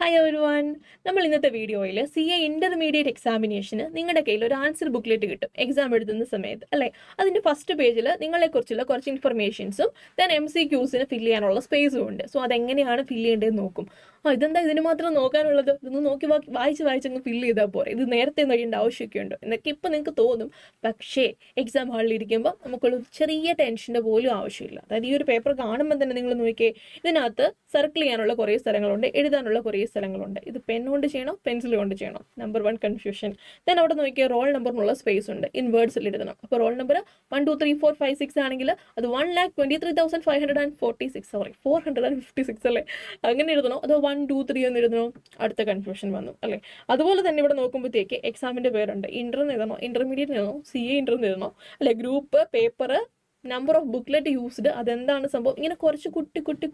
Hi everyone. നമ്മൾ ഇന്നത്തെ വീഡിയോയിൽ CA ഇന്റർമീഡിയറ്റ് എക്സാമിനേഷന് നിങ്ങളുടെ കയ്യിൽ ഒരു ആൻസർ ബുക്ക്ലെറ്റ് കിട്ടും എക്സാം എഴുതുന്ന സമയത്ത് അല്ലേ. അതിൻ്റെ ഫസ്റ്റ് പേജിൽ നിങ്ങളെക്കുറിച്ചുള്ള കുറച്ച് ഇൻഫർമേഷൻസും ദെൻ MCQസിന് ഫില്ല് ചെയ്യാനുള്ള സ്പേസും ഉണ്ട്. സോ അതെങ്ങനെയാണ് ഫില്ല് ചെയ്യേണ്ടതെന്ന് നോക്കും. ഇതെന്താ ഇതിന് മാത്രം നോക്കാനുള്ളത്, ഇതൊന്ന് നോക്കി വായിച്ചങ്ങ് ഫില്ല് ചെയ്താൽ പോരെ, ഇത് നേരത്തെ നോക്കേണ്ട ആവശ്യമൊക്കെ ഉണ്ട് എന്നൊക്കെ ഇപ്പം നിങ്ങൾക്ക് തോന്നും. പക്ഷേ എക്സാം ഹാളിൽ ഇരിക്കുമ്പോൾ നമുക്കുള്ള ചെറിയ ടെൻഷൻ്റെ പോലും ആവശ്യമില്ല. അതായത് ഈ ഒരു പേപ്പർ കാണുമ്പോൾ തന്നെ നിങ്ങൾ നോക്കിയേ, ഇതിനകത്ത് സർക്കിൾ ചെയ്യാനുള്ള കുറേ സ്ഥലങ്ങളുണ്ട്, എഴുതാനുള്ള കുറേ സ്ഥലങ്ങളുണ്ട്. ഇത് പെൻ കൊണ്ട് ചെയ്യണോ പെൻസിൽ കൊണ്ട് ചെയ്യണോ, നമ്പർ 1 കൺഫ്യൂഷൻ. ദെൻ അവിടെ നോക്കിയാൽ റോൾ നമ്പറിനുള്ള സ്പേസ് ഉണ്ട്, ഇൻ വേർഡ്സിൽ എഴുതണം. അപ്പോൾ റോൾ നമ്പർ 1 2 3 4 5 6 ആണെങ്കിൽ അത് 1,23,556 അല്ലേ, അങ്ങനെ എഴുതണോ അതോ 1 2 3 എന്ന് എഴുതണോ? അടുത്ത കൺഫ്യൂഷൻ വന്നു അല്ലേ. അതുപോലെ തന്നെ ഇവിടെ നോക്കുമ്പോഴത്തേക്ക് എക്സാമിൻ്റെ പേരുണ്ട്, ഇന്റർന്ന് എഴുതണോ ഇന്റർമീഡിയറ്റ് എഴുതണോ CA ഇന്റർന്ന് എഴുതണോ അല്ലെ, group paper number of booklet used, അതെന്താണ് സംഭവം, ഇങ്ങനെ കുറച്ച്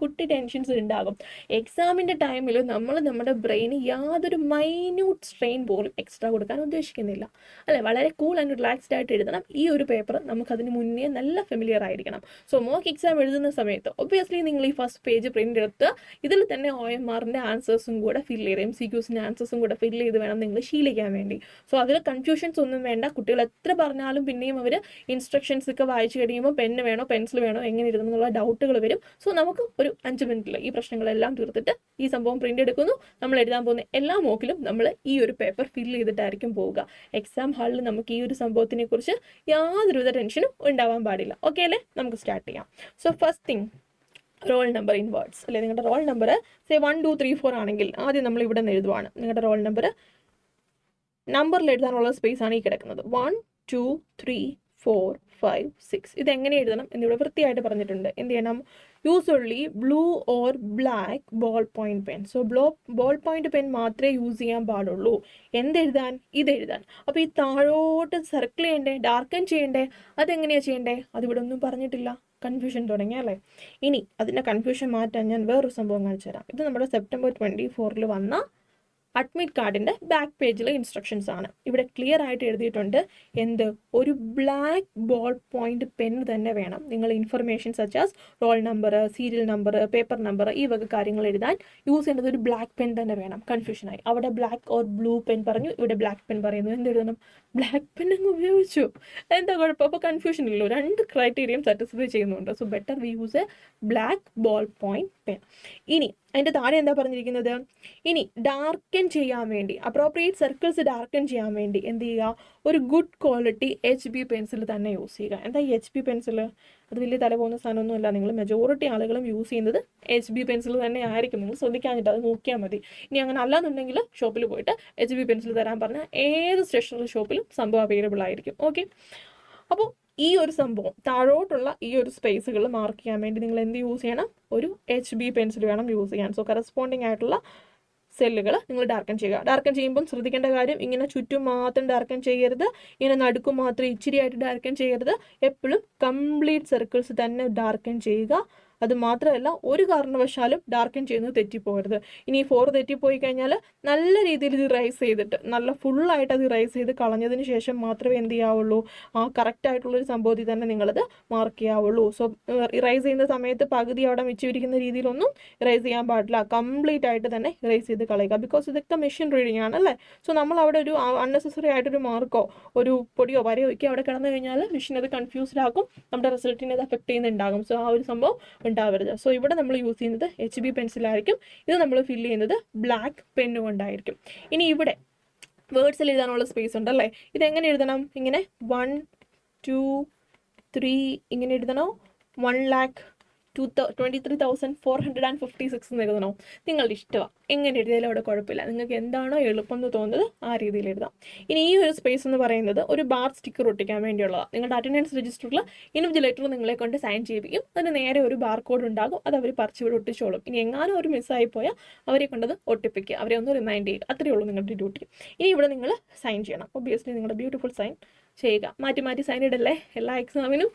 കുട്ടി ടെൻഷൻസ് ഉണ്ടാകും. എക്സാമിൻ്റെ ടൈമിൽ നമ്മൾ നമ്മുടെ ബ്രെയിന് യാതൊരു മൈന്യൂട്ട് സ്ട്രെയിൻ പോലും എക്സ്ട്രാ കൊടുക്കാൻ ഉദ്ദേശിക്കുന്നില്ല അല്ലെ. വളരെ കൂൾ ആൻഡ് റിലാക്സ്ഡ് ആയിട്ട് എഴുതണം. ഈ ഒരു പേപ്പർ നമുക്കതിന് മുന്നേ നല്ല ഫെമിലിയർ ആയിരിക്കണം. സോ മോക്ക് എക്സാം എഴുതുന്ന സമയത്ത് ഒബ്വിയസ്ലി നിങ്ങൾ ഈ ഫസ്റ്റ് പേജ് പ്രിൻ്റ് എടുത്ത് ഇതിൽ തന്നെ OMRൻ്റെ ആൻസേഴ്സും കൂടെ ഫില്ല് ചെയ്ത് MCQസിൻ്റെ ആൻസേഴ്സും കൂടെ ഫില്ല് ചെയ്ത് വേണം നിങ്ങൾ ശീലിക്കാൻ വേണ്ടി. സോ അതിൽ കൺഫ്യൂഷൻസ് ഒന്നും വേണ്ട. കുട്ടികൾ എത്ര പറഞ്ഞാലും പിന്നെയും അവർ ഇൻസ്ട്രക്ഷൻസ് ഒക്കെ വായിച്ചു കഴിയുമ്പോൾ പെന്ന് വേണോ പെൻസിൽ വേണോ എങ്ങനെ എഴുതണം എന്നുള്ള ഡൗട്ടുകൾ വരും. സോ നമുക്ക് ഒരു 5 മിനിറ്റിൽ ഈ പ്രശ്നങ്ങളെല്ലാം തീർത്തിട്ട് ഈ സംഭവം പ്രിന്റ് എടുക്കുന്നു. നമ്മൾ എഴുതാൻ പോകുന്ന എല്ലാ മോക്കിലും നമ്മൾ ഈ ഒരു പേപ്പർ ഫില്ല് ചെയ്തിട്ടായിരിക്കും പോവുക. എക്സാം ഹാളിൽ നമുക്ക് ഈ ഒരു സംഭവത്തിനെ കുറിച്ച് യാതൊരുവിധ ടെൻഷനും ഉണ്ടാവാൻ പാടില്ല. ഓക്കെ അല്ലേ, നമുക്ക് സ്റ്റാർട്ട് ചെയ്യാം. So first thing, roll number in words അല്ലെ. നിങ്ങളുടെ റോൾ നമ്പർ 1 2 3 4 ആണെങ്കിൽ ആദ്യം നമ്മൾ ഇവിടെ നിന്ന് എഴുതുവാണ്. നിങ്ങളുടെ റോൾ നമ്പറിൽ എഴുതാനുള്ള സ്പേസ് ആണ് ഈ കിടക്കുന്നത്. 1 2 3 4 5 6. ഇതെങ്ങനെ എഴുതണം എന്നിവിടെ വൃത്തിയായിട്ട് പറഞ്ഞിട്ടുണ്ട്. എന്ത് ചെയ്യണം? Use only blue or black ball point pen. So ball point pen മാത്രമേ യൂസ് ചെയ്യാൻ പാടുള്ളൂ. എന്തെഴുതാൻ? ഇതെഴുതാൻ. അപ്പോൾ ഈ താഴോട്ട് സർക്കിൾ ചെയ്യണ്ടേ, ഡാർക്കൻ ചെയ്യണ്ടേ, അതെങ്ങനെയാണ് ചെയ്യണ്ടേ? അതിവിടെ ഒന്നും പറഞ്ഞിട്ടില്ല. കൺഫ്യൂഷൻ തുടങ്ങിയ അല്ലേ. ഇനി അതിൻ്റെ കൺഫ്യൂഷൻ മാറ്റാൻ ഞാൻ വേറൊരു സംഭവം കാണിച്ചു തരാം. ഇത് നമ്മുടെ സെപ്റ്റംബർ 24 വന്ന അഡ്മിറ്റ് കാർഡിൻ്റെ ബാക്ക് പേജിലെ ഇൻസ്ട്രക്ഷൻസ് ആണ്. ഇവിടെ ക്ലിയർ ആയിട്ട് എഴുതിയിട്ടുണ്ട് എന്ത്, ഒരു ബ്ലാക്ക് ബോൾ പോയിന്റ് പെൻ തന്നെ വേണം. നിങ്ങൾ information such as roll number, serial number, paper number, ഈ വക കാര്യങ്ങൾ എഴുതാൻ യൂസ് ചെയ്യേണ്ടത് ഒരു ബ്ലാക്ക് പെൻ തന്നെ വേണം. കൺഫ്യൂഷനായി. അവിടെ ബ്ലാക്ക് ഓർ ബ്ലൂ പെൻ പറഞ്ഞു, ഇവിടെ ബ്ലാക്ക് പെൻ പറയുന്നു. എന്തെഴുതണം? ബ്ലാക്ക് പെൻ അങ്ങ് ഉപയോഗിച്ചു. എന്താ കുഴപ്പം? അപ്പോൾ കൺഫ്യൂഷൻ ഇല്ലല്ലോ, 2 ക്രൈറ്റീരിയയും സാറ്റിസ്ഫൈ ചെയ്യുന്നുണ്ട്. So better we use A black ball point pen. ഇനി അതിൻ്റെ താഴെ എന്താ പറഞ്ഞിരിക്കുന്നത്? ഇനി ഡാർക്കൻ ചെയ്യാൻ വേണ്ടി, അപ്രോപ്രിയേറ്റ് സർക്കിൾസ് ഡാർക്കൻ ചെയ്യാൻ വേണ്ടി എന്ത് ചെയ്യുക? ഒരു ഗുഡ് ക്വാളിറ്റി HB പെൻസിൽ തന്നെ യൂസ് ചെയ്യുക. എന്താ ഈ HB പെൻസിൽ? അത് വലിയ തല പോകുന്ന സാധനമൊന്നുമല്ല. നിങ്ങൾ മെജോറിറ്റി ആളുകളും യൂസ് ചെയ്യുന്നത് HB പെൻസിൽ തന്നെ ആയിരിക്കും. നിങ്ങൾ ശ്രദ്ധിക്കാഞ്ഞിട്ട് അത് നോക്കിയാൽ മതി. ഇനി അങ്ങനെ അല്ലാന്നുണ്ടെങ്കിൽ ഷോപ്പിൽ പോയിട്ട് HB പെൻസിൽ തരാൻ പറഞ്ഞാൽ ഏത് സ്റ്റേഷനറി ഷോപ്പിലും സംഭവം അവൈലബിൾ ആയിരിക്കും. ഓക്കെ, അപ്പോൾ ഈ ഒരു സംഭവം താഴോട്ടുള്ള ഈ ഒരു സ്പേസുകൾ മാർക്ക് ചെയ്യാൻ വേണ്ടി നിങ്ങൾ എന്ത് യൂസ് ചെയ്യണം? ഒരു HB പെൻസിൽ വേണം യൂസ് ചെയ്യാൻ. സോ കറസ്പോണ്ടിങ് ആയിട്ടുള്ള സെല്ലുകൾ നിങ്ങൾ ഡാർക്കൻ ചെയ്യുക. ഡാർക്കൻ ചെയ്യുമ്പം ശ്രദ്ധിക്കേണ്ട കാര്യം, ഇങ്ങനെ ചുറ്റും മാത്രം ഡാർക്കൻ ചെയ്യരുത്, ഇങ്ങനെ നടുക്കും മാത്രം ഇച്ചിരി ആയിട്ട് ഡാർക്കൻ ചെയ്യരുത്. എപ്പോഴും കംപ്ലീറ്റ് സർക്കിൾസ് തന്നെ ഡാർക്കൻ ചെയ്യുക. അത് മാത്രമല്ല, ഒരു കാരണവശാലും ഡാർക്കൻ ചെയ്യുന്നത് തെറ്റിപ്പോകരുത്. ഇനി 4 തെറ്റിപ്പോയി കഴിഞ്ഞാൽ നല്ല രീതിയിൽ ഇത് റൈസ് ചെയ്തിട്ട്, നല്ല ഫുള്ളായിട്ട് അത് റൈസ് ചെയ്ത് കളഞ്ഞതിന് ശേഷം മാത്രമേ എന്ത് ചെയ്യാവുള്ളൂ, ആ കറക്റ്റ് ആയിട്ടുള്ളൊരു സംഭവത്തിൽ തന്നെ നിങ്ങളത് മാർക്ക് ചെയ്യാവുള്ളൂ. സോ റൈസ് ചെയ്യുന്ന സമയത്ത് പകുതി അവിടെ മിച്ചിരിക്കുന്ന രീതിയിലൊന്നും റൈസ് ചെയ്യാൻ പാടില്ല. കംപ്ലീറ്റ് ആയിട്ട് തന്നെ റൈസ് ചെയ്ത് കളയുക. ബിക്കോസ് ഇതൊക്കെ മെഷീൻ റീഡിംഗ് ആണ് അല്ലേ. സോ നമ്മൾ അവിടെ ഒരു അൺനെസസറി ആയിട്ടൊരു മാർക്കോ ഒരു പൊടിയോ വരയോ ഒക്കെ അവിടെ കിടന്നു കഴിഞ്ഞാൽ മെഷീൻ അത് കൺഫ്യൂസ്ഡ് ആക്കും, നമ്മുടെ റിസൾട്ടിനെ അത് എഫക്ട് ചെയ്യുന്നുണ്ടാകും. സോ ആ ഒരു സംഭവം ഉണ്ടാവരുത്. സോ ഇവിടെ നമ്മൾ യൂസ് ചെയ്യുന്നത് HB പെൻസിലായിരിക്കും. ഇത് നമ്മൾ ഫില്ല് ചെയ്യുന്നത് ബ്ലാക്ക് പെന്ന് കൊണ്ടായിരിക്കും. ഇനി ഇവിടെ വേർഡ്സിൽ എഴുതാനുള്ള സ്പേസ് ഉണ്ടല്ലേ. ഇതെങ്ങനെ എഴുതണം? ഇങ്ങനെ 1 2 3 ഇങ്ങനെ എഴുതണോ? 1,23,456 എന്ന് എഴുതണോ? നിങ്ങളുടെ ഇഷ്ടമാണ്, എങ്ങനെ എഴുതിയാലും അവിടെ കുഴപ്പമില്ല. നിങ്ങൾക്ക് എന്താണോ എളുപ്പം എന്ന് തോന്നുന്നത് ആ രീതിയിൽ എഴുതാം. ഇനി ഈ ഒരു സ്പേസ് എന്ന് പറയുന്നത് ഒരു ബാർ സ്റ്റിക്കർ ഒട്ടിക്കാൻ വേണ്ടിയുള്ളതാണ്. നിങ്ങളുടെ അറ്റൻഡൻസ് രജിസ്റ്ററിൽ ഇൻവിജിലേറ്റർ നിങ്ങളെ കൊണ്ട് സൈൻ ചെയ്യിപ്പിക്കും. അതിന് നേരെ ഒരു ബാർ കോഡ് ഉണ്ടാകും, അത് അവർ പറിച്ചുവിടെ ഒട്ടിച്ചോളും. ഇനി എങ്ങാനും ഒരു മിസ്സായി പോയാൽ അവരെ കൊണ്ടത് ഒട്ടിപ്പിക്കുക, അവരെ ഒന്ന് റിമൈൻഡ് ചെയ്യുക. അത്രയേ ഉള്ളൂ നിങ്ങളുടെ ഡ്യൂട്ടി. ഇനി ഇവിടെ നിങ്ങൾ സൈൻ ചെയ്യണം. ഒബ്വിയസ്ലി നിങ്ങളുടെ ബ്യൂട്ടിഫുൾ സൈൻ ചെയ്യുക. മാറ്റി മാറ്റി സൈൻ ഇടല്ലേ, എല്ലാ എക്സാമിനും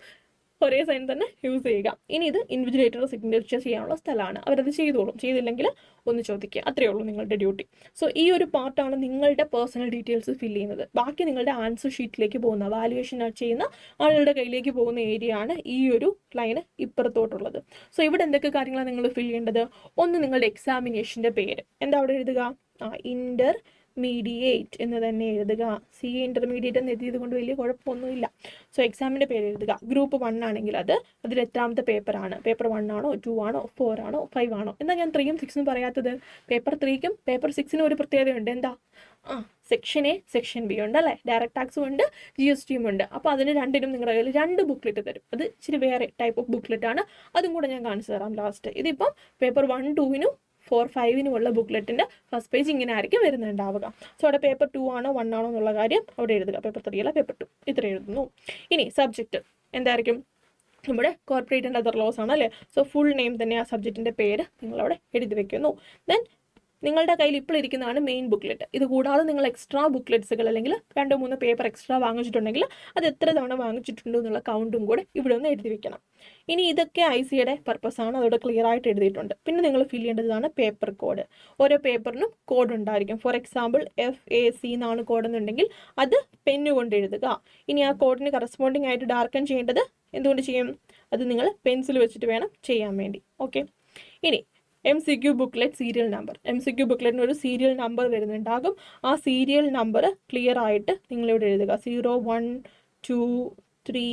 ഒരേ സൈൻ തന്നെ യൂസ് ചെയ്യുക. ഇനി ഇത് ഇൻവിജിലേറ്റർ സിഗ്നേച്ചർ ചെയ്യാനുള്ള സ്ഥലമാണ്, അവരത് ചെയ്തോളും. ചെയ്തില്ലെങ്കിൽ ഒന്ന് ചോദിക്കുക, അത്രയേ ഉള്ളൂ നിങ്ങളുടെ ഡ്യൂട്ടി. സോ ഈ ഒരു പാർട്ടാണ് നിങ്ങളുടെ പേഴ്സണൽ ഡീറ്റെയിൽസ് ഫില്ല് ചെയ്യുന്നത്. ബാക്കി നിങ്ങളുടെ ആൻസർ ഷീറ്റിലേക്ക് പോകുന്ന, വാല്യുവേഷൻ ചെയ്യുന്ന ആളുടെ കയ്യിലേക്ക് പോകുന്ന ഏരിയ ആണ് ഈ ഒരു ലൈന് ഇപ്പുറത്തോട്ടുള്ളത്. സോ ഇവിടെ എന്തൊക്കെ കാര്യങ്ങളാണ് നിങ്ങൾ ഫില്ല് ചെയ്യേണ്ടത്? ഒന്ന്, നിങ്ങളുടെ എക്സാമിനേഷൻ്റെ പേര്. എന്താ അവിടെ എഴുതുക? ഇന്റർമീഡിയേറ്റ് എന്ന് തന്നെ എഴുതുക. CA ഇന്റർമീഡിയറ്റ് എന്ന് എഴുതിയത് കൊണ്ട് വലിയ കുഴപ്പമൊന്നുമില്ല. സോ എക്സാമിൻ്റെ പേര് എഴുതുക. ഗ്രൂപ്പ് 1 ആണെങ്കിൽ അതിൽ എത്രാമത്തെ പേപ്പറാണ്? പേപ്പർ 1 ആണോ, 2 ആണോ, 4 ആണോ, 5 ആണോ? എന്താ ഞാൻ 3 ഉം 6 ഉം പറയാത്തത്? പേപ്പർ 3ക്കും പേപ്പർ 6നും ഒരു പ്രത്യേകതയുണ്ട്. എന്താ? സെക്ഷൻ A, സെക്ഷൻ B ഉണ്ട് അല്ലേ? ഡയറക്റ്റ് ടാക്സും ഉണ്ട്, GSTയും ഉണ്ട്. അപ്പോൾ അതിന് രണ്ടിനും നിങ്ങളുടെ കയ്യിൽ 2 ബുക്ക്ലെറ്റ് തരും. അത് ഇച്ചിരി വേറെ ടൈപ്പ് ഓഫ് ബുക്ക്ലെറ്റ് ആണ്, അതും കൂടെ ഞാൻ കാണിച്ചു തരാം ലാസ്റ്റ്. ഇതിപ്പം പേപ്പർ 1, 2നും 4, 5നുമുള്ള ബുക്ക്ലെറ്റിൻ്റെ ഫസ്റ്റ് പേജ് ഇങ്ങനെ ആയിരിക്കും വരുന്നുണ്ടാവുക. സോ അവിടെ പേപ്പർ 2 ആണോ 1 ആണോ എന്നുള്ള കാര്യം അവിടെ എഴുതുക. പേപ്പർ 3 അല്ല, പേപ്പർ 2 ഇത്ര എഴുതുന്നു. ഇനി സബ്ജക്റ്റ് എന്തായിരിക്കും? നമ്മുടെ കോർപ്പറേറ്റ് ആൻഡ് അതർ ലോസ് ആണ് അല്ലേ? സോ ഫുൾ നെയിം തന്നെ ആ സബ്ജക്റ്റിൻ്റെ പേര് നിങ്ങളവിടെ എഴുതി വെക്കുന്നു. ദെൻ നിങ്ങളുടെ കയ്യിൽ ഇപ്പോൾ ഇരിക്കുന്നതാണ് മെയിൻ ബുക്ക്ലെറ്റ്. ഇത് കൂടാതെ നിങ്ങൾ എക്സ്ട്രാ ബുക്ക്ലെറ്റ്സുകൾ അല്ലെങ്കിൽ 2-3 പേപ്പർ എക്സ്ട്രാ വാങ്ങിച്ചിട്ടുണ്ടെങ്കിൽ അത് എത്ര തവണ വാങ്ങിച്ചിട്ടുണ്ട് എന്നുള്ള കൗണ്ടും കൂടെ ഇവിടെ ഒന്ന് എഴുതി വെക്കണം. ഇനി ഇതൊക്കെ ICയുടെ പർപ്പസാണ്, അതോടെ ക്ലിയർ ആയിട്ട് എഴുതിയിട്ടുണ്ട്. പിന്നെ നിങ്ങൾ ഫില്ല് ചെയ്യേണ്ടതാണ് പേപ്പർ കോഡ്. ഓരോ പേപ്പറിനും കോഡ് ഉണ്ടായിരിക്കും. ഫോർ എക്സാമ്പിൾ FAC എന്നാണ് കോഡ് എന്നുണ്ടെങ്കിൽ അത് പെന്നുകൊണ്ട് എഴുതുക. ഇനി ആ കോഡിന് കറസ്പോണ്ടിങ് ആയിട്ട് ഡാർക്കൻ ചെയ്യേണ്ടത് എന്തുകൊണ്ട് ചെയ്യും? അത് നിങ്ങൾ പെൻസിൽ വെച്ചിട്ട് വേണം ചെയ്യാൻ വേണ്ടി. ഓക്കെ. ഇനി MCQ booklet serial number. MCQ ബുക്ക്ലെറ്റിന് ഒരു സീരിയൽ നമ്പർ വരുന്നുണ്ടാകും. ആ സീരിയൽ നമ്പർ ക്ലിയർ ആയിട്ട് നിങ്ങളിവിടെ എഴുതുക. 0, 1, 2, 3,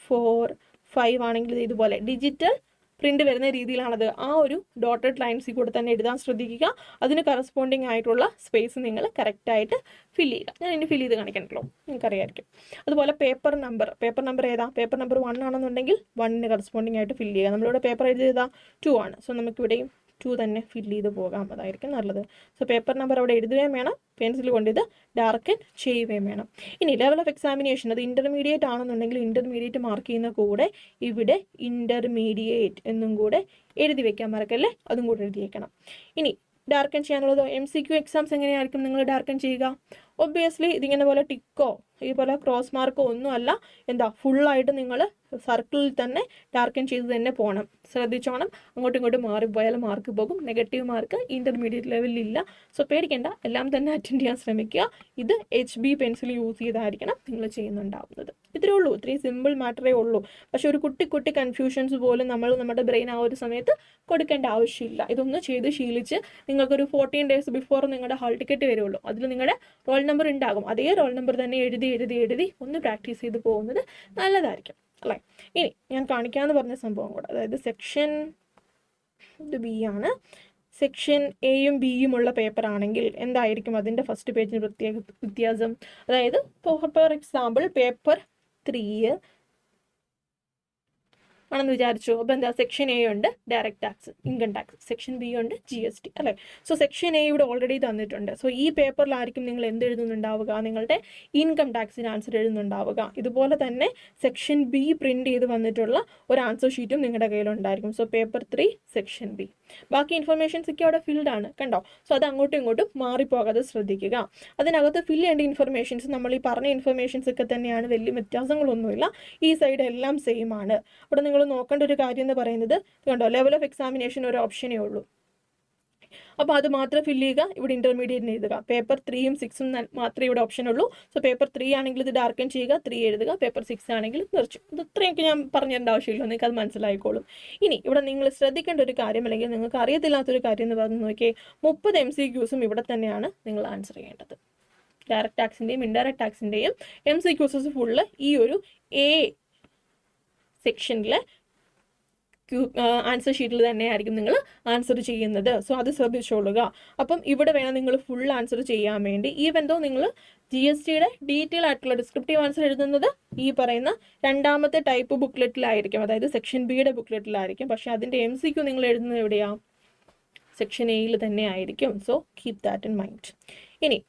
4, 5 ആണെങ്കിൽ ഇതുപോലെ ഡിജിറ്റൽ പ്രിന്റ് വരുന്ന രീതിയിലാണത്. ആ ഒരു ഡോട്ടഡ് ലൈൻസിൽ കൂടെ തന്നെ എഴുതാൻ ശ്രദ്ധിക്കുക. അതിന് കറസ്പോണ്ടിങ് ആയിട്ടുള്ള സ്പേസ് നിങ്ങൾ കറക്റ്റായിട്ട് ഫില്ല് ചെയ്യുക. ഞാൻ ഇനി ഫില്ല് ചെയ്ത് കാണിക്കണല്ലോ, നിങ്ങൾക്കറിയായിരിക്കും. അതുപോലെ പേപ്പർ നമ്പർ ഏതാ? പേപ്പർ നമ്പർ 1 ആണെന്നുണ്ടെങ്കിൽ 1ന് കറസ്പോണ്ടിങ് ആയിട്ട് ഫില്ല് ചെയ്യുക. നമ്മളിവിടെ പേപ്പർ എഴുതിയതാ 2 ആണ്. സോ നമുക്കിവിടെയും 2 തന്നെ ഫില്ല് ചെയ്ത് പോകാം, അതായിരിക്കും നല്ലത്. സോ പേപ്പർ നമ്പർ അവിടെ എഴുതുകയും വേണം, പെൻസിൽ കൊണ്ട് ഇത് ഡാർക്കൻ ചെയ്യുകയും വേണം. ഇനി ലെവൽ ഓഫ് എക്സാമിനേഷൻ, അത് ഇൻ്റർമീഡിയറ്റ് ആണെന്നുണ്ടെങ്കിൽ ഇൻ്റർമീഡിയറ്റ് മാർക്ക് ചെയ്യുന്ന കൂടെ ഇവിടെ ഇൻ്റർമീഡിയറ്റ് എന്നും കൂടെ എഴുതി വെക്കാൻ മറക്കല്ലേ, അതും കൂടെ എഴുതി വെക്കണം. ഇനി ഡാർക്കൻ ചെയ്യാനുള്ളത് MCQ എക്സാംസ് എങ്ങനെയായിരിക്കും നിങ്ങൾ ഡാർക്കൻ ചെയ്യുക? ഒബ്വിയസ്ലി ഇതിങ്ങനെ പോലെ ടിക്കോ ഇതുപോലെ ക്രോസ് മാർക്കോ ഒന്നുമല്ല. എന്താ, ഫുള്ളായിട്ട് നിങ്ങൾ സർക്കിളിൽ തന്നെ ഡാർക്കൻ ചെയ്ത് തന്നെ പോകണം. ശ്രദ്ധിച്ചോണം, അങ്ങോട്ടും ഇങ്ങോട്ടും മാറിപ്പോയാൽ മാർക്ക് പോകും. നെഗറ്റീവ് മാർക്ക് ഇൻ്റർമീഡിയറ്റ് ലെവലിലില്ല. സോ പേടിക്കേണ്ട, എല്ലാം തന്നെ അറ്റൻഡ് ചെയ്യാൻ ശ്രമിക്കുക. ഇത് HB പെൻസിൽ യൂസ് ചെയ്തായിരിക്കണം നിങ്ങൾ ചെയ്യുന്നുണ്ടാവുന്നത്. ഇത്രയേ ഉള്ളൂ, ഇത്രയും സിമ്പിൾ മാറ്ററേ ഉള്ളൂ. പക്ഷെ ഒരു കുട്ടി കൺഫ്യൂഷൻസ് പോലും നമ്മുടെ ബ്രെയിൻ ആ ഒരു സമയത്ത് കൊടുക്കേണ്ട ആവശ്യമില്ല. ഇതൊന്ന് ചെയ്ത് ശീലിച്ച് നിങ്ങൾക്കൊരു 14 days ബിഫോർ നിങ്ങളുടെ ഹാൾ ടിക്കറ്റ് വരുള്ളൂ. അതിൽ നിങ്ങളുടെ റോൾ നമ്പർ ഉണ്ടാകും. അതേ റോൾ നമ്പർ തന്നെ എഴുതി ഒന്ന് പ്രാക്ടീസ് ചെയ്ത് പോകുന്നത് നല്ലതായിരിക്കും അല്ലേ? ഇനി ഞാൻ കാണിക്കാമെന്ന് പറഞ്ഞ സംഭവം കൂടെ, അതായത് സെക്ഷൻ ഇത് B ആണ്. സെക്ഷൻ Aയും Bയും ഉള്ള പേപ്പർ ആണെങ്കിൽ എന്തായിരിക്കും അതിൻ്റെ ഫസ്റ്റ് പേജിന് വ്യത്യാസം? അതായത് ഫോർ എക്സാമ്പിൾ പേപ്പർ 3 ആണെന്ന് വിചാരിച്ചു. അപ്പോൾ എന്താ, സെക്ഷൻ A ഉണ്ട് direct tax, income tax. Section B ഉണ്ട് GST അല്ലേ? സോ സെക്ഷൻ A ഇവിടെ ഓൾറെഡി തന്നിട്ടുണ്ട്. സോ ഈ പേപ്പറിലായിരിക്കും നിങ്ങൾ എന്ത് എഴുതുന്നുണ്ടാവുക? നിങ്ങളുടെ ഇൻകം ടാക്സിന് ആൻസർ എഴുതുന്നുണ്ടാവുക. ഇതുപോലെ തന്നെ സെക്ഷൻ B പ്രിന്റ് ചെയ്ത് വന്നിട്ടുള്ള ഒരു ആൻസർ ഷീറ്റും നിങ്ങളുടെ കയ്യിലുണ്ടായിരിക്കും. So paper 3 section B. ബാക്കി ഇൻഫർമേഷൻസ് ഒക്കെ അവിടെ ഫിൽഡ് ആണ്, കണ്ടോ? സോ അത് അങ്ങോട്ടും ഇങ്ങോട്ടും മാറിപ്പോകാതെ ശ്രദ്ധിക്കുക. അതിനകത്ത് ഫിൽ ചെയ്യേണ്ട ഇൻഫർമേഷൻസ് നമ്മൾ ഈ പറഞ്ഞ ഇൻഫർമേഷൻസ് ഒക്കെ തന്നെയാണ്, വലിയ വ്യത്യാസങ്ങളൊന്നുമില്ല. ഈ സൈഡ് എല്ലാം സെയിം ആണ്. അവിടെ നിങ്ങൾ നോക്കേണ്ട ഒരു കാര്യം എന്ന് പറയുന്നത് കണ്ടോ, ലെവൽ ഓഫ് എക്സാമിനേഷൻ ഒരു ഓപ്ഷനേ ഉള്ളൂ. അപ്പോൾ അത് മാത്രം ഫില്ല് ചെയ്യുക. ഇവിടെ ഇൻ്റർമീഡിയറ്റിന് എഴുതുക. പേപ്പർ 3യും 6ഉം മാത്രമേ ഇവിടെ ഓപ്ഷൻ ഉള്ളൂ. സോ പേപ്പർ 3 ആണെങ്കിൽ ഇത് ഡാർക്കൻ ചെയ്യുക, 3 എഴുതുക. പേപ്പർ 6 ആണെങ്കിൽ നിർച്ചു. ഇത് ഇത്രയൊക്കെ ഞാൻ പറഞ്ഞു തരേണ്ട ആവശ്യമില്ല, നിങ്ങൾക്ക് അത് മനസ്സിലായിക്കോളും. ഇനി ഇവിടെ നിങ്ങൾ ശ്രദ്ധിക്കേണ്ട ഒരു കാര്യം, അല്ലെങ്കിൽ നിങ്ങൾക്ക് അറിയത്തില്ലാത്തൊരു കാര്യം എന്ന് പറഞ്ഞു നോക്കിയേ, 30 MCQസും ഇവിടെ തന്നെയാണ് നിങ്ങൾ ആൻസർ ചെയ്യേണ്ടത്. ഡയറക്റ്റ് ടാക്സിൻ്റെയും ഇൻഡയറക്റ്റ് ടാക്സിൻ്റെയും MCQസ് ഫുള്ള് ഈ ഒരു A സെക്ഷനിലെ ആൻസർ ഷീറ്റിൽ തന്നെയായിരിക്കും നിങ്ങൾ ആൻസർ ചെയ്യുന്നത്. സോ അത് ശ്രദ്ധിച്ചോളുക. അപ്പം ഇവിടെ വേണം നിങ്ങൾ ഫുൾ ആൻസർ ചെയ്യാൻ വേണ്ടി. ഈവൻ ദോ നിങ്ങൾ GSTയുടെ ഡീറ്റെയിൽ ആയിട്ടുള്ള ഡിസ്ക്രിപ്റ്റീവ് ആൻസർ എഴുതുന്നത് ഈ പറയുന്ന രണ്ടാമത്തെ ടൈപ്പ് ബുക്ക്ലെറ്റിലായിരിക്കും, അതായത് സെക്ഷൻ Bയുടെ ബുക്ക്ലെറ്റിലായിരിക്കും. പക്ഷേ അതിൻ്റെ MCQ നിങ്ങൾ എഴുതുന്നത് എവിടെയാണ്? സെക്ഷൻ Aയിൽ തന്നെ ആയിരിക്കും. So keep that in mind. ഇനി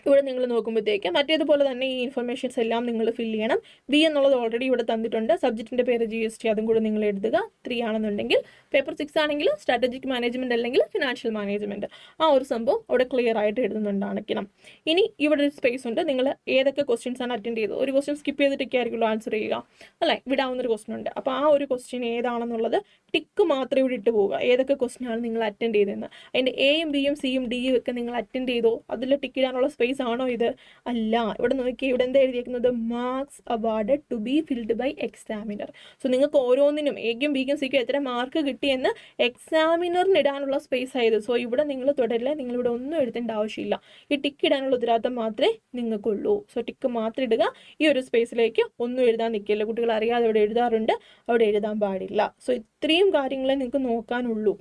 ഇവിടെ നിങ്ങൾ നോക്കുമ്പോഴത്തേക്ക് മറ്റേതുപോലെ തന്നെ ഈ ഇൻഫർമേഷൻസ് എല്ലാം നിങ്ങൾ ഫില്ല് ചെയ്യണം. ബി എന്നുള്ളത് ഓൾറെഡി ഇവിടെ തന്നിട്ടുണ്ട്. സബ്ജക്റ്റിൻ്റെ പേര് GST, അതും കൂടെ നിങ്ങൾ എഴുതുക. 3 ആണെന്നുണ്ടെങ്കിൽ, പേപ്പർ 6 ആണെങ്കിൽ സ്ട്രാറ്റജിക് മാനേജ്മെൻറ്റ് അല്ലെങ്കിൽ ഫിനാൻഷ്യൽ മാനേജ്മെൻറ്റ്, ആ ഒരു സംഭവം അവിടെ ക്ലിയർ ആയിട്ട് എഴുതുന്നുണ്ടായിരിക്കണം. ഇനി ഇവിടെ ഒരു സ്പേസ് ഉണ്ട്. നിങ്ങൾ ഏതൊക്കെ ക്വസ്റ്റ്യൻസ് ആണ് അറ്റൻഡ് ചെയ്തത്, ഒരു ക്വസ്റ്റ്യൻ സ്കിപ്പ് ചെയ്തിട്ടൊക്കെ ആയിരിക്കുമല്ലോ ആൻസർ ചെയ്യുക അല്ലേ, വിടാവുന്നൊരു ക്വസ്റ്റ്യൻ ഉണ്ട്. അപ്പോൾ ആ ഒരു ക്വസ്റ്റ്യൻ ഏതാണെന്നുള്ളത് ടിക്ക് മാത്രമേ ഇവിടെ ഇട്ട് പോവുക. ഏതൊക്കെ ക്വസ്റ്റ്യൻ ആണ് നിങ്ങൾ അറ്റൻഡ് ചെയ്തതെന്ന്, അതിൻ്റെ എയും ബിയും സിയും ഡിയും ഒക്കെ നിങ്ങൾ അറ്റൻഡ് ചെയ്തോ, അതിൽ ടിക്ക് ഇടാനുള്ള സ്പേസ് ആണോ ഇത്? അല്ല. ഇവിടെ നോക്കി, ഇവിടെ എന്താ എഴുതിയിരിക്കുന്നത്? Marks awarded to be filled by examiner. So നിങ്ങൾക്ക് ഓരോന്നിനും എക്കും ബിക്കും സിക്കും എത്ര മാർക്ക് കിട്ടിയെന്ന് എക്സാമിനറിന് ഇടാനുള്ള സ്പേസ് ആയത്. സോ ഇവിടെ നിങ്ങൾ തുടരില്ല, നിങ്ങളിവിടെ ഒന്നും എഴുതേണ്ട ആവശ്യമില്ല. ഈ ടിക്ക് ഇടാനുള്ള ഉത്തരവാദിത്തം മാത്രമേ നിങ്ങൾക്കുള്ളൂ. സോ ടിക്ക് മാത്രം ഇടുക. ഈ ഒരു സ്പേസിലേക്ക് ഒന്നും എഴുതാൻ നിൽക്കില്ല. കുട്ടികൾ അറിയാതെ ഇവിടെ എഴുതാറുണ്ട്, അവിടെ എഴുതാൻ പാടില്ല. സോ ഇത്രയും കാര്യങ്ങളെ നിങ്ങൾക്ക് നോക്കാനുള്ളൂ.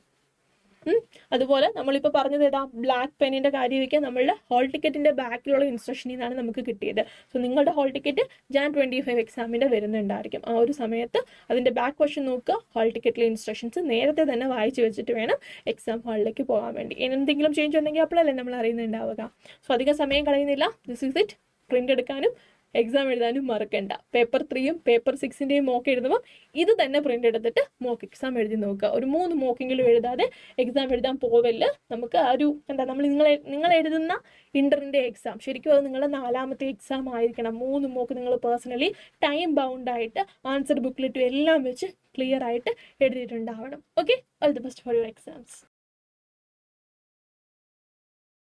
അതുപോലെ നമ്മളിപ്പോൾ പറഞ്ഞത് ഏതാ, ബ്ലാക്ക് പെന്നിൻ്റെ കാര്യമൊക്കെ നമ്മളുടെ ഹോൾ ടിക്കറ്റിൻ്റെ ബാക്കിലുള്ള ഇൻസ്ട്രക്ഷനിൽ നിന്നാണ് നമുക്ക് കിട്ടിയത്. സോ നിങ്ങളുടെ ഹോൾ ടിക്കറ്റ് Jan 25 എക്സാമിൻ്റെ വരുന്നുണ്ടായിരിക്കും. ആ ഒരു സമയത്ത് അതിൻ്റെ ബാക്ക് ക്വസ്റ്റ്യൻ നോക്കുക, ഹോൾ ടിക്കറ്റിലെ ഇൻസ്ട്രക്ഷൻസ് നേരത്തെ തന്നെ വായിച്ച് വെച്ചിട്ട് വേണം എക്സാം ഹാളിലേക്ക് പോകാൻ വേണ്ടി. എന്തെങ്കിലും ചേഞ്ച് ഉണ്ടെങ്കിൽ അപ്പോഴല്ലേ നമ്മൾ അറിയുന്നുണ്ടാവുക. സോ അധികം സമയം കളയുന്നില്ല. This is it. പ്രിൻ്റ് എടുക്കാനും എക്സാം എഴുതാനും മറക്കണ്ട. പേപ്പർ 3യും പേപ്പർ 6ൻ്റെയും മോക്ക് എഴുതുമ്പോൾ ഇത് തന്നെ പ്രിൻ്റ് എടുത്തിട്ട് മോക്ക് എക്സാം എഴുതി നോക്കുക. ഒരു 3 മോക്കെങ്കിലും എഴുതാതെ എക്സാം എഴുതാൻ പോവല്ല. നമുക്ക് ആ ഒരു നിങ്ങൾ എഴുതുന്ന ഇൻ്ററിൻ്റെ എക്സാം ശരിക്കും അത് നിങ്ങളുടെ 4ാമത്തെ എക്സാം ആയിരിക്കണം. 3 മോക്ക് നിങ്ങൾ പേഴ്സണലി ടൈം ബൗണ്ടായിട്ട് ആൻസർ ബുക്കിലിട്ടും എല്ലാം വെച്ച് ക്ലിയർ ആയിട്ട് എഴുതിയിട്ടുണ്ടാവണം. Okay, all the best for your exams.